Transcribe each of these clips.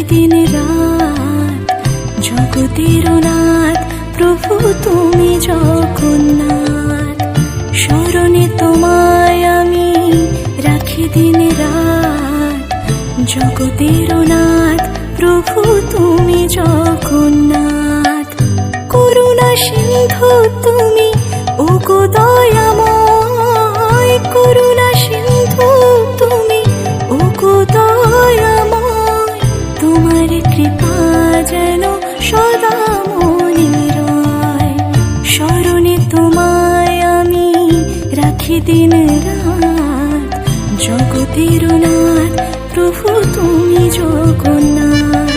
দিন রাত জগতের নাথ প্রভু তুমি জগন্নাথ। স্মরণে তোমায় আমি রাখি দিন রাত জগতের নাথ প্রভু তুমি জগন্নাথ। করুণা সিন্ধু তুমি ওগো দয়াময়, করুণা সিন্ধু তুমি ওগো দয়াময়। তোমার কৃপা যেন সদা মনে রয়। স্মরণে তোমায় আমি রাখি দিন রাত জগতের নাথ প্রভু তুমি জগন্নাথ।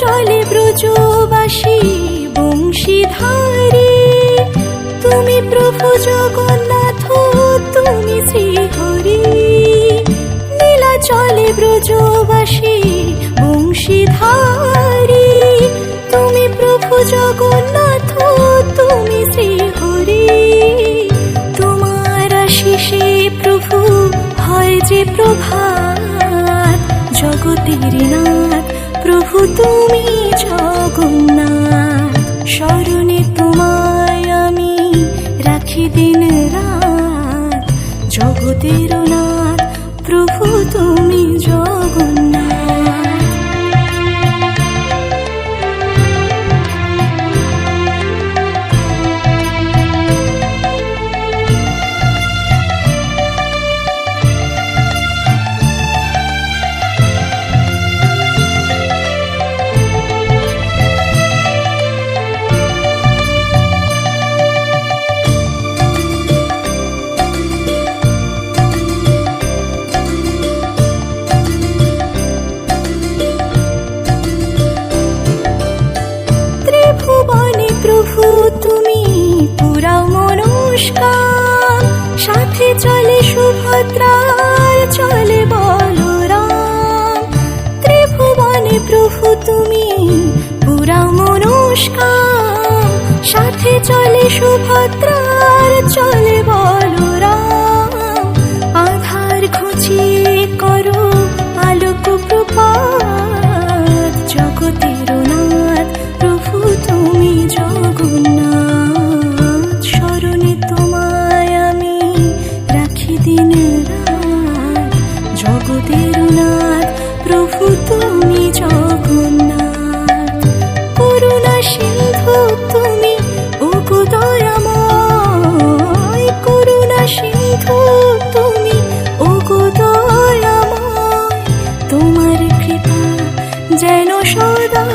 চলে ব্রজবাসী বংশীধারী, তুমি প্রভু জগন্নাথ তুমি শ্রীহরি। নীলা চলে ব্রজবাসী বংশীধারী, তুমি প্রভু জগন্নাথ তুমি শ্রীহরি। তোমার আশিসে প্রভু হয় যে প্রভাত জগতের নাথ প্রভু তুমি জগন্নাথ। স্মরণে তোমায় আমি রাখি দিন রাত জগতের নাথ প্রভু তুমি জগন্নাথ। প্রভু তুমি পুরাও মনস্কার, সাথে চলে সুভদ্রার চলে বলরাম। ত্রিভুবনে প্রভু তুমি পুরাও মনস্কার, সাথে চলে সুভদ্রার চলে বলরাম। আধার ঘুচিয়ে করো আলোক প্রপাত জগতের নাথ প্রভু তুমি জগন্নাথ। স্মরণে তোমায় আমি রাখি দিন রাত জগতের নাথ প্রভু তুমি জগন্নাথ। করুণা সিন্ধু তুমি ওগো দয়াময়, করুণা সিন্ধু তুমি ওগো দয়াময়। তোমার কৃপা যেন সদা